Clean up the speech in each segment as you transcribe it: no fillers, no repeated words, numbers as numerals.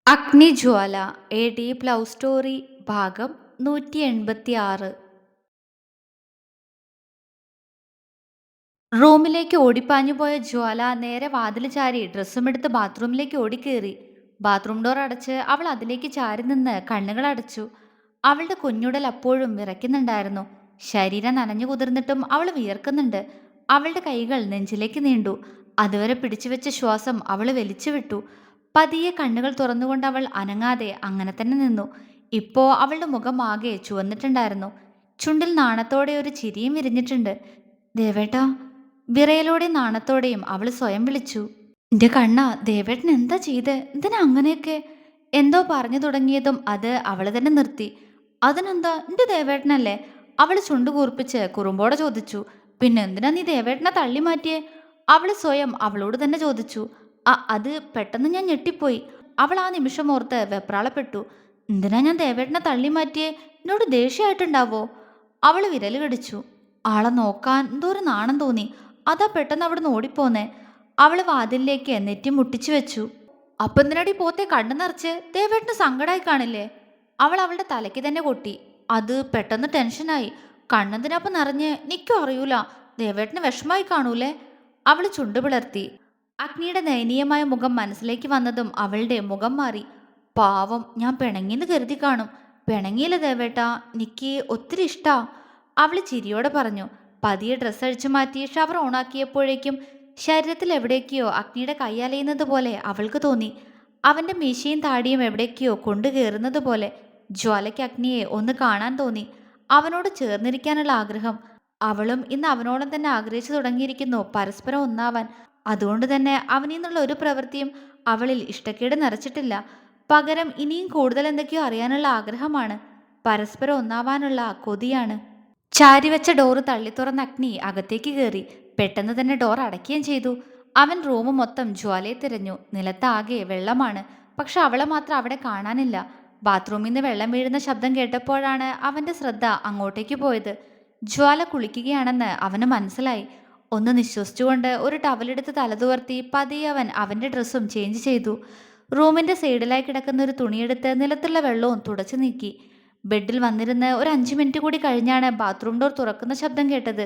അഗ്നിജ്വാല A deep love story ഭാഗം 186. റൂമിലേക്ക് ഓടിപ്പാഞ്ഞുപോയ ജ്വാല നേരെ വാതിൽ ചാരി ഡ്രസ്സുമെടുത്ത് ബാത്റൂമിലേക്ക് ഓടിക്കേറി. ബാത്റൂം ഡോർ അടച്ച് അവൾ അതിലേക്ക് ചാരി നിന്ന് കണ്ണുകൾ അടച്ചു. അവളുടെ കുഞ്ഞുടൽ അപ്പോഴും വിറയ്ക്കുന്നുണ്ടായിരുന്നു. ശരീരം നനഞ്ഞു കുതിർന്നിട്ടും അവൾ വിയർക്കുന്നുണ്ട്. അവളുടെ കൈകൾ നെഞ്ചിലേക്ക് നീണ്ടു. അതുവരെ പിടിച്ചുവെച്ച ശ്വാസം അവൾ വലിച്ചു വിട്ടു. പതിയെ കണ്ണുകൾ തുറന്നുകൊണ്ട് അവൾ അനങ്ങാതെ അങ്ങനെ തന്നെ നിന്നു. ഇപ്പോ അവളുടെ മുഖം ആകെ ചുവന്നിട്ടുണ്ടായിരുന്നു. ചുണ്ടിൽ നാണത്തോടെ ഒരു ചിരിയും വിരിഞ്ഞിട്ടുണ്ട്. ദേവേട്ടാ, വിറയലോടെ നാണത്തോടെയും അവൾ സ്വയം വിളിച്ചു. എന്റെ കണ്ണ, ദേവേട്ടൻ എന്താ ചെയ്തേ? എന്തിനാ അങ്ങനെയൊക്കെ? എന്തോ പറഞ്ഞു തുടങ്ങിയതും അത് അവൾ തന്നെ നിർത്തി. അതിനെന്താ, എന്റെ ദേവേട്ടനല്ലേ? അവൾ ചുണ്ടു കൂർപ്പിച്ച് കുറുമ്പോടെ ചോദിച്ചു. പിന്നെ എന്തിനാ നീ ദേവേട്ടനെ തള്ളി മാറ്റിയേ? അവൾ സ്വയം അവളോട് തന്നെ ചോദിച്ചു. അത് പെട്ടെന്ന് ഞാൻ ഞെട്ടിപ്പോയി. അവൾ ആ നിമിഷം ഓർത്ത് വെപ്രാളപ്പെട്ടു. എന്തിനാ ഞാൻ ദേവേട്ടനെ തള്ളി മാറ്റിയേ? എന്നോട് ദേഷ്യമായിട്ടുണ്ടാവോ? അവൾ വിരൽ കടിച്ചു. ആളെ നോക്കാൻ എന്തോ ഒരു നാണം തോന്നി. അതാ പെട്ടെന്ന് അവിടുന്ന് ഓടിപ്പോന്നേ. അവൾ വാതിലിലേക്ക് നെറ്റി മുട്ടിച്ചു വെച്ചു. അപ്പൊ എന്തിനടി പോത്തെ കണ്ണു നിറച്ച്? ദേവേട്ടന് സങ്കടായി കാണില്ലേ? അവൾ അവളുടെ തലയ്ക്ക് തന്നെ കൊട്ടി. അത് പെട്ടെന്ന് ടെൻഷനായി. കണ്ണെന്തിനപ്പം നിറഞ്ഞ് നിക്കും അറിയൂല. ദേവേട്ടന് വിഷമായി കാണൂലേ? അവൾ ചുണ്ടു പിളർത്തി. അഗ്നിയുടെ ദയനീയമായ മുഖം മനസ്സിലേക്ക് വന്നതും അവളുടെ മുഖം മാറി. പാവം, ഞാൻ പിണങ്ങിന്ന് കരുതി കാണും. പിണങ്ങിയില്ല ദേവേട്ടാ, എനിക്ക് ഒത്തിരി ഇഷ്ടാ, അവൾ ചിരിയോടെ പറഞ്ഞു. പതിയെ ഡ്രസ്സ് അഴിച്ചു മാറ്റി ഷവർ ഓണാക്കിയപ്പോഴേക്കും ശരീരത്തിൽ എവിടേക്കോ അഗ്നിയുടെ കൈ അലയുന്നത് പോലെ അവൾക്ക് തോന്നി. അവന്റെ മീശയും താടിയും എവിടേക്കോ കൊണ്ടു കയറുന്നത് പോലെ. ജ്വാലയ്ക്ക് അഗ്നിയെ ഒന്ന് കാണാൻ തോന്നി. അവനോട് ചേർന്നിരിക്കാനുള്ള ആഗ്രഹം. അവളും ഇന്ന് അവനോളം തന്നെ ആഗ്രഹിച്ചു തുടങ്ങിയിരിക്കുന്നു പരസ്പരം ഒന്നാവാൻ. അതുകൊണ്ട് തന്നെ അവനിൽ നിന്നുള്ള ഒരു പ്രവൃത്തിയും അവളിൽ ഇഷ്ടക്കേട് നിറച്ചിട്ടില്ല. പകരം ഇനിയും കൂടുതൽ എന്തൊക്കെയോ അറിയാനുള്ള ആഗ്രഹമാണ്. പരസ്പരം ഒന്നാവാനുള്ള കൊതിയാണ്. ചാരിവെച്ച ഡോറ് തള്ളി തുറന്ന അഗ്നി അകത്തേക്ക് കയറി. പെട്ടെന്ന് തന്നെ ഡോർ അടയ്ക്കുകയും ചെയ്തു. അവൻ റൂം മൊത്തം ജ്വാലയെ തിരഞ്ഞു. നിലത്താകെ വെള്ളമാണ്. പക്ഷെ അവളെ മാത്രം അവിടെ കാണാനില്ല. ബാത്റൂമിൽ നിന്ന് വെള്ളം വീഴുന്ന ശബ്ദം കേട്ടപ്പോഴാണ് അവന്റെ ശ്രദ്ധ അങ്ങോട്ടേക്ക് പോയത്. ജ്വാല കുളിക്കുകയാണെന്ന് അവന് മനസ്സിലായി. ഒന്ന് നിശ്വസിച്ചുകൊണ്ട് ഒരു ടവലെടുത്ത് തലതുവർത്തി പതിയെ അവൻ അവന്റെ ഡ്രസ്സും ചേഞ്ച് ചെയ്തു. റൂമിന്റെ സൈഡിലായി കിടക്കുന്ന ഒരു തുണിയെടുത്ത് നിലത്തുള്ള വെള്ളവും തുടച്ചു നീക്കി. ബെഡിൽ വന്നിരുന്ന് ഒരു 5 മിനിറ്റ് കൂടി കഴിഞ്ഞാണ് ബാത്റൂം ഡോർ തുറക്കുന്ന ശബ്ദം കേട്ടത്.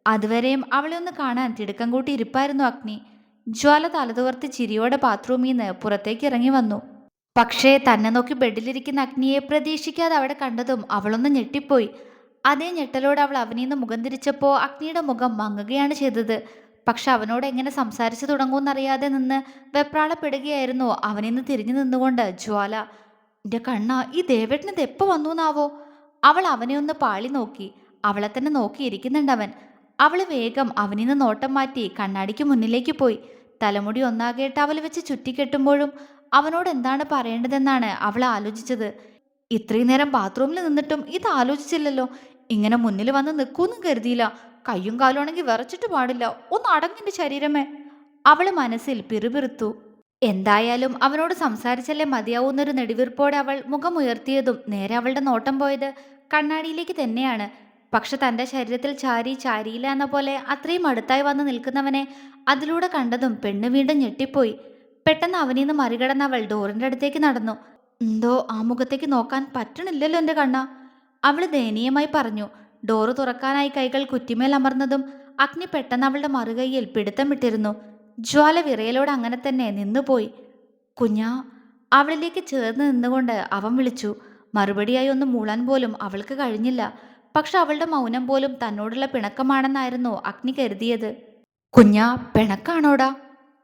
അതുവരെയും അവളെ ഒന്ന് കാണാൻ തിടുക്കം കൂട്ടി ഇരിപ്പായിരുന്നു അഗ്നി. ജ്വാല തലതുവർത്തി ചിരിയോടെ ബാത്റൂമിൽ നിന്ന് പുറത്തേക്ക് ഇറങ്ങി വന്നു. പക്ഷേ തന്നെ നോക്കി ബെഡിലിരിക്കുന്ന അഗ്നിയെ പ്രതീക്ഷിക്കാതെ അവിടെ കണ്ടതും അവളൊന്ന് ഞെട്ടിപ്പോയി. അതേ ഞെട്ടലോടെ അവൾ അവനിൽ നിന്ന് മുഖം തിരിച്ചപ്പോൾ അഗ്നിയുടെ മുഖം മങ്ങുകയാണ് ചെയ്തത്. പക്ഷെ അവനോട് എങ്ങനെ സംസാരിച്ചു തുടങ്ങുമെന്നറിയാതെ നിന്ന് വെപ്രാളപ്പെടുകയായിരുന്നു അവനിൽ നിന്ന് തിരിഞ്ഞു നിന്നുകൊണ്ട് ജ്വാല. എന്റെ കണ്ണ, ഈ ദേവേട്ടനത് എപ്പോ വന്നുന്നാവോ? അവൾ അവനെ ഒന്ന് പാളി നോക്കി. അവളെ തന്നെ നോക്കിയിരിക്കുന്നുണ്ടവൻ. അവള് വേഗം അവനിൽ നിന്ന് നോട്ടം മാറ്റി കണ്ണാടിക്ക് മുന്നിലേക്ക് പോയി. തലമുടി ഒന്നാകെ ടവൽ വെച്ച് ചുറ്റിക്കെട്ടുമ്പോഴും അവനോട് എന്താണ് പറയേണ്ടതെന്നാണ് അവൾ ആലോചിച്ചത്. ഇത്രയും നേരം ബാത്റൂമിൽ നിന്നിട്ടും ഇത് ആലോചിച്ചില്ലല്ലോ. ഇങ്ങനെ മുന്നിൽ വന്ന് നിൽക്കൂന്നും കരുതിയില്ല. കയ്യും കാലും ആണെങ്കിൽ വിറച്ചിട്ട് പാടില്ല. ഒന്ന് അടങ്ങിന്റെ ശരീരമേ, അവള് മനസ്സിൽ പിറുപിറുത്തു. എന്തായാലും അവനോട് സംസാരിച്ചല്ലേ മതിയാവുന്നൊരു നെടുവീർപ്പോടെ അവൾ മുഖമുയർത്തിയതും നേരെ അവളുടെ നോട്ടം പോയത് കണ്ണാടിയിലേക്ക് തന്നെയാണ്. പക്ഷെ തന്റെ ശരീരത്തിൽ ചാരി ചാരിയില്ല എന്ന പോലെ അത്രയും അടുത്തായി വന്ന് നിൽക്കുന്നവനെ അതിലൂടെ കണ്ടതും പെണ്ണ് വീണ്ടും ഞെട്ടിപ്പോയി. പെട്ടെന്ന് അവനിൽ നിന്ന് മറികടന്ന് അവൾ ഡോറിന്റെ അടുത്തേക്ക് നടന്നു. എന്തോ ആ മുഖത്തേക്ക് നോക്കാൻ പറ്റണില്ലല്ലോ എന്റെ കണ്ണ, അവള് ദയനീയമായി പറഞ്ഞു. ഡോറ് തുറക്കാനായി കൈകൾ കുറ്റിമേൽ അമർന്നതും അഗ്നി പെട്ടെന്ന് അവളുടെ മറുകൈയിൽ പിടുത്തം വിട്ടിരുന്നു. ജ്വാല വിറയലോട് അങ്ങനെ തന്നെ നിന്നുപോയി. കുഞ്ഞാ, അവളിലേക്ക് ചേർന്ന് നിന്നുകൊണ്ട് അവൻ വിളിച്ചു. മറുപടിയായി ഒന്ന് മൂളാൻ പോലും അവൾക്ക് കഴിഞ്ഞില്ല. പക്ഷെ അവളുടെ മൗനം പോലും തന്നോടുള്ള പിണക്കമാണെന്നായിരുന്നു അഗ്നി കരുതിയത്. കുഞ്ഞാ, പിണക്കാണോടാ?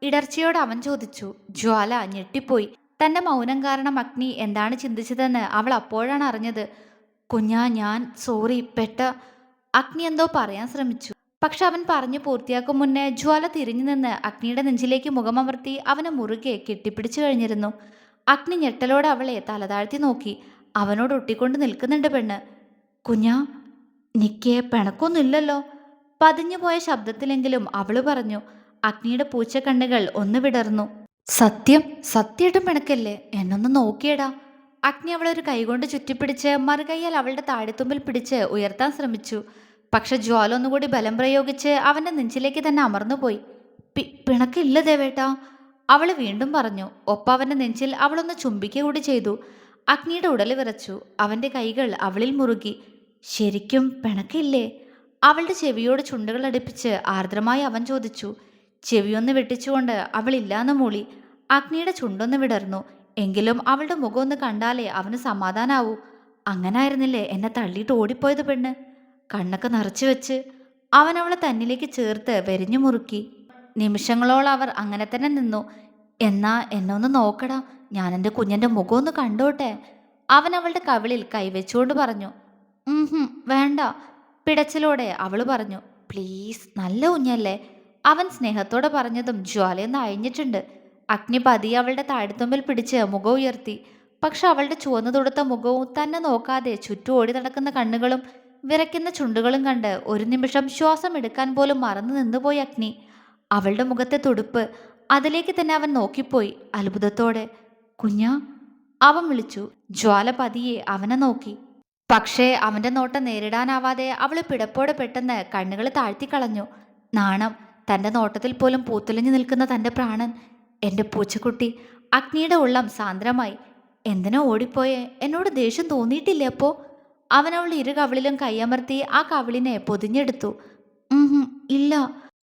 ഇടർച്ചയോട് അവൻ ചോദിച്ചു. ജ്വാല ഞെട്ടിപ്പോയി. തന്റെ മൗനം കാരണം അഗ്നി എന്താണ് ചിന്തിച്ചതെന്ന് അവൾ അപ്പോഴാണ് അറിഞ്ഞത്. കുഞ്ഞാ, ഞാൻ സോറി അഗ്നി എന്തോ പറയാൻ ശ്രമിച്ചു. പക്ഷെ അവൻ പറഞ്ഞു പൂർത്തിയാക്കും മുന്നേ ജ്വാല തിരിഞ്ഞു നിന്ന് അഗ്നിയുടെ നെഞ്ചിലേക്ക് മുഖമമർത്തി അവനെ മുറുകെ കെട്ടിപ്പിടിച്ചു കഴിഞ്ഞിരുന്നു. അഗ്നി ഞെട്ടലോടെ അവളെ തലതാഴ്ത്തി നോക്കി. അവനോട് ഒട്ടിക്കൊണ്ട് നിൽക്കുന്നുണ്ട് പെണ്ണ്. കുഞ്ഞാ, നിക്കേ പിണക്കൊന്നുമില്ലല്ലോ? പതിഞ്ഞുപോയ ശബ്ദത്തിലെങ്കിലും അവള് പറഞ്ഞു. അഗ്നിയുടെ പൂച്ചക്കണ്ണുകൾ ഒന്ന് വിടർന്നു. സത്യമായിട്ടും പിണക്കല്ലേ? എന്നൊന്ന് നോക്കിയടാ. അഗ്നി അവളൊരു കൈകൊണ്ട് ചുറ്റിപ്പിടിച്ച് മറുകൈയാൽ അവളുടെ താടിത്തുമ്പിൽ പിടിച്ച് ഉയർത്താൻ ശ്രമിച്ചു. പക്ഷെ ജ്വാല ഒന്നുകൂടി ബലം പ്രയോഗിച്ച് അവന്റെ നെഞ്ചിലേക്ക് തന്നെ അമർന്നുപോയി. പിണക്കില്ല ദേവേട്ടാ, അവള് വീണ്ടും പറഞ്ഞു. ഒപ്പം അവന്റെ നെഞ്ചിൽ അവളൊന്ന് ചുംബിക്കുക കൂടി ചെയ്തു. അഗ്നിയുടെ ഉടല് വിറച്ചു. അവന്റെ കൈകൾ അവളിൽ മുറുകി. ശരിക്കും പിണക്കില്ലേ? അവളുടെ ചെവിയോട് ചുണ്ടുകൾ അടുപ്പിച്ച് ആർദ്രമായി അവൻ ചോദിച്ചു. ചെവിയൊന്ന് വെട്ടിച്ചുകൊണ്ട് അവൾ ഇല്ലാന്ന് മൂളി. അഗ്നിയുടെ ചുണ്ടൊന്ന് വിടർന്നു. എങ്കിലും അവളുടെ മുഖം ഒന്ന് കണ്ടാലേ അവന് സമാധാനാവൂ. അങ്ങനായിരുന്നില്ലേ എന്നെ തള്ളിയിട്ട് ഓടിപ്പോയത് പെണ്ണ്? കണ്ണൊക്കെ നിറച്ചു വെച്ച് അവൻ അവളെ തന്നിലേക്ക് ചേർത്ത് വെരിഞ്ഞു മുറുക്കി. നിമിഷങ്ങളോളം അവർ അങ്ങനെ തന്നെ നിന്നു. എന്നാ എന്നെ ഒന്ന് നോക്കടാ, ഞാൻ എൻ്റെ കുഞ്ഞിൻ്റെ മുഖം ഒന്ന് കണ്ടോട്ടെ. അവൻ അവളുടെ കവിളിൽ കൈവച്ചുകൊണ്ട് പറഞ്ഞു. വേണ്ട, പിടച്ചിലോടെ അവള് പറഞ്ഞു. പ്ലീസ്, നല്ല കുഞ്ഞല്ലേ. അവൻ സ്നേഹത്തോടെ പറഞ്ഞതും ജ്വാലയൊന്ന് അയഞ്ഞിട്ടുണ്ട്. അഗ്നി പതിയെ അവളുടെ താഴ്ത്തുമ്പിൽ പിടിച്ച് മുഖം ഉയർത്തി. പക്ഷെ അവളുടെ ചുവന്നു തൊടുത്ത മുഖവും തന്നെ നോക്കാതെ ചുറ്റും ഓടി നടക്കുന്ന കണ്ണുകളും വിറയ്ക്കുന്ന ചുണ്ടുകളും കണ്ട് ഒരു നിമിഷം ശ്വാസം എടുക്കാൻ പോലും മറന്നു നിന്നുപോയി അഗ്നി. അവളുടെ മുഖത്തെ തുടുപ്പ്, അതിലേക്ക് തന്നെ അവൻ നോക്കിപ്പോയി അത്ഭുതത്തോടെ. കുഞ്ഞാ, അവൻ വിളിച്ചു. ജ്വാല പതിയെ അവനെ നോക്കി. പക്ഷേ അവന്റെ നോട്ടം നേരിടാനാവാതെ അവള് പിടപ്പോടെ പെട്ടെന്ന് കണ്ണുകൾ താഴ്ത്തിക്കളഞ്ഞു. നാണം, തന്റെ നോട്ടത്തിൽ പോലും പൂത്തുലഞ്ഞു നിൽക്കുന്ന തന്റെ പ്രാണൻ. എൻ്റെ പൂച്ചക്കുട്ടി. അഗ്നിയുടെ ഉള്ളം സാന്ദ്രമായി. എന്തിനാ ഓടിപ്പോയെ? എന്നോട് ദേഷ്യം തോന്നിയിട്ടില്ലേ അപ്പോ? അവൻ അവൾ ഇരു കവിളിലും കൈയമർത്തി ആ കവിളിനെ പൊതിഞ്ഞെടുത്തു. ഇല്ല,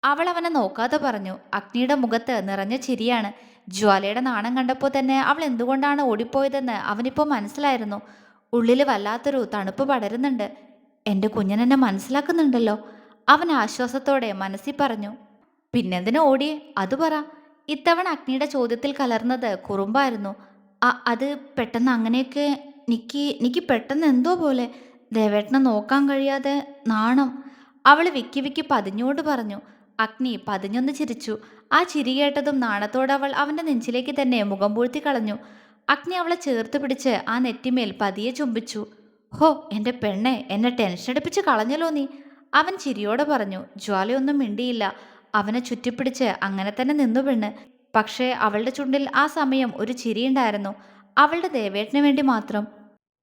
അവൾ അവനെ നോക്കാതെ പറഞ്ഞു. അഗ്നിയുടെ മുഖത്ത് നിറഞ്ഞ ചിരിയാണ്. ജ്വാലയുടെ നാണം കണ്ടപ്പോൾ തന്നെ അവൾ എന്തുകൊണ്ടാണ് ഓടിപ്പോയതെന്ന് അവനിപ്പോൾ മനസ്സിലായിരുന്നു. ഉള്ളിൽ വല്ലാത്തൊരു തണുപ്പ് പടരുന്നുണ്ട്. എൻ്റെ കുഞ്ഞനെന്നെ മനസ്സിലാക്കുന്നുണ്ടല്ലോ, അവൻ ആശ്വാസത്തോടെ മനസ്സിൽ പറഞ്ഞു. പിന്നെന്തിനാ ഓടിയേ? അത് പറ. ഇത്തവണ അഗ്നിയുടെ ചോദ്യത്തിൽ കലർന്നത് കുറുമ്പായിരുന്നു. അത് പെട്ടെന്ന് അങ്ങനെയൊക്കെ നിക്ക് പെട്ടെന്ന് എന്തോ പോലെ ദേവേട്ടനെ നോക്കാൻ കഴിയാതെ നാണം. അവൾ വിക്കി വിക്കി പതിഞ്ഞോട് പറഞ്ഞു. അഗ്നി പതിഞ്ഞൊന്ന് ചിരിച്ചു. ആ ചിരി കേട്ടതും നാണത്തോടെ അവൾ അവൻ്റെ നെഞ്ചിലേക്ക് തന്നെ മുഖം പൂഴ്ത്തി കളഞ്ഞു. അഗ്നി അവളെ ചേർത്ത് പിടിച്ച് ആ നെറ്റിമേൽ പതിയെ ചുംബിച്ചു. ഹോ എൻ്റെ പെണ്ണെ, എന്നെ ടെൻഷൻ അടിപ്പിച്ച് കളഞ്ഞല്ലോ നീ, അവൻ ചിരിയോടെ പറഞ്ഞു. ജ്വാലയൊന്നും മിണ്ടിയില്ല. അവനെ ചുറ്റിപ്പിടിച്ച് അങ്ങനെ തന്നെ നിന്നു പെണ്ണ്. പക്ഷേ അവളുടെ ചുണ്ടിൽ ആ സമയം ഒരു ചിരിയുണ്ടായിരുന്നു. അവളുടെ ദേവേട്ടന് വേണ്ടി മാത്രം.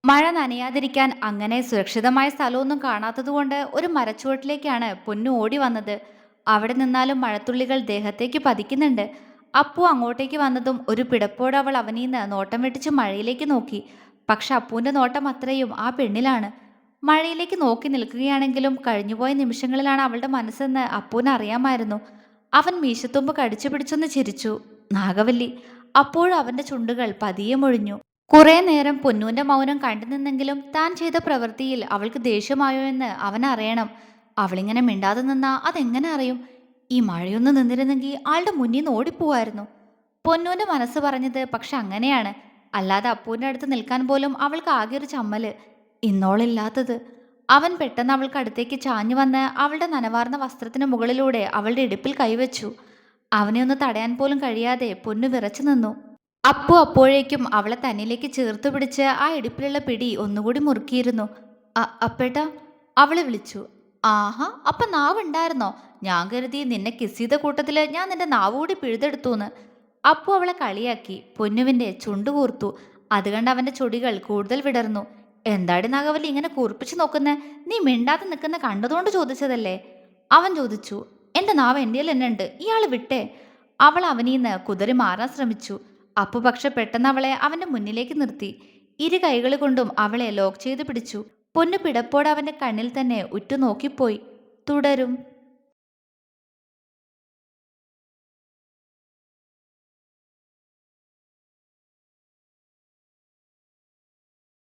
മഴ നനയാതിരിക്കാൻ അങ്ങനെ സുരക്ഷിതമായ സ്ഥലമൊന്നും കാണാത്തതുകൊണ്ട് ഒരു മരച്ചുവട്ടിലേക്കാണ് പൊന്നു ഓടി വന്നത്. അവിടെ നിന്നാലും മഴത്തുള്ളികൾ ദേഹത്തേക്ക് പതിക്കുന്നുണ്ട്. അപ്പു അങ്ങോട്ടേക്ക് വന്നതും ഒരു പിടപ്പോടെ അവൾ അവനീന്ന് നോട്ടം വെട്ടിച്ച് മഴയിലേക്ക് നോക്കി. പക്ഷെ അപ്പുവിൻ്റെ നോട്ടം അത്രയും ആ പെണ്ണിലാണ്. മഴയിലേക്ക് നോക്കി നിൽക്കുകയാണെങ്കിലും കഴിഞ്ഞുപോയ നിമിഷങ്ങളിലാണ് അവളുടെ മനസ്സെന്ന് അപ്പുവിന് അറിയാമായിരുന്നു. അവൻ മീശത്തുമ്പ് കടിച്ചു പിടിച്ചൊന്ന് ചിരിച്ചു. നാഗവല്ലി. അപ്പോഴും അവൻ്റെ ചുണ്ടുകൾ പതിയെ മൊഴിഞ്ഞു. കുറേ നേരം പൊന്നൂന്റെ മൗനം കണ്ടു നിന്നെങ്കിലും താൻ ചെയ്ത പ്രവൃത്തിയിൽ അവൾക്ക് ദേഷ്യമായോ എന്ന് അവനറിയണം. അവളിങ്ങനെ മിണ്ടാതെ നിന്നാ അതെങ്ങനെ അറിയും? ഈ മഴയൊന്ന് നിന്നിരുന്നെങ്കിൽ ആളുടെ മുന്നിൽ നിന്ന് ഓടിപ്പോവായിരുന്നു. പൊന്നൂന്റെ മനസ്സ് പറഞ്ഞത് പക്ഷെ അങ്ങനെയാണ്. അല്ലാതെ അപ്പൂൻ്റെ അടുത്ത് നിൽക്കാൻ പോലും അവൾക്ക് ആകെ ഒരു ചമ്മല്. ഇന്നോളില്ലാത്തത്. അവൻ പെട്ടെന്ന് അവൾക്ക് അടുത്തേക്ക് ചാഞ്ഞു വന്ന് അവളുടെ നനവാർന്ന വസ്ത്രത്തിന് മുകളിലൂടെ അവളുടെ ഇടുപ്പിൽ കൈവച്ചു. അവനെ ഒന്ന് തടയാൻ പോലും കഴിയാതെ പൊന്നു വിറച്ചു നിന്നു. അപ്പു അപ്പോഴേക്കും അവളെ തന്നിലേക്ക് ചേർത്ത് പിടിച്ച് ആ ഇടുപ്പിലുള്ള പിടി ഒന്നുകൂടി മുറുക്കിയിരുന്നു. അപ്പേട്ടാ, അവളെ വിളിച്ചു. ആഹാ, അപ്പം നാവുണ്ടായിരുന്നോ? ഞാൻ കരുതി നിന്നെ കിസ് ചെയ്ത കൂട്ടത്തിൽ ഞാൻ നിന്റെ നാവ് കൂടി പിഴുതെടുത്തൂന്ന്. അപ്പു അവളെ കളിയാക്കി. പൊന്നുവിൻ്റെ ചുണ്ടു കൂർത്തു. അത് കണ്ട് അവൻ്റെ ചൊടികൾ കൂടുതൽ വിടർന്നു. എന്താടി നാഗവല്ലി ഇങ്ങനെ കൂർപ്പിച്ചു നോക്കുന്നേ? നീ മിണ്ടാതെ നിൽക്കുന്ന കണ്ടതുകൊണ്ട് ചോദിച്ചതല്ലേ? അവൻ ചോദിച്ചു. എൻ്റെ നാവ് എൻ്റെ തന്നെ ഉണ്ട്, ഇയാൾ വിട്ടേ. അവൾ അവനീന്ന് കുതറി മാറാൻ ശ്രമിച്ചു. അപ്പു പക്ഷെ പെട്ടെന്ന് അവളെ അവൻ്റെ മുന്നിലേക്ക് നിർത്തി. ഇരു കൈകൾ കൊണ്ടും അവളെ ലോക്ക് ചെയ്ത് പിടിച്ചു. പൊന്നു പിടപ്പോടെ അവൻ്റെ കണ്ണിൽ തന്നെ ഉറ്റുനോക്കിപ്പോയി. തുടരും.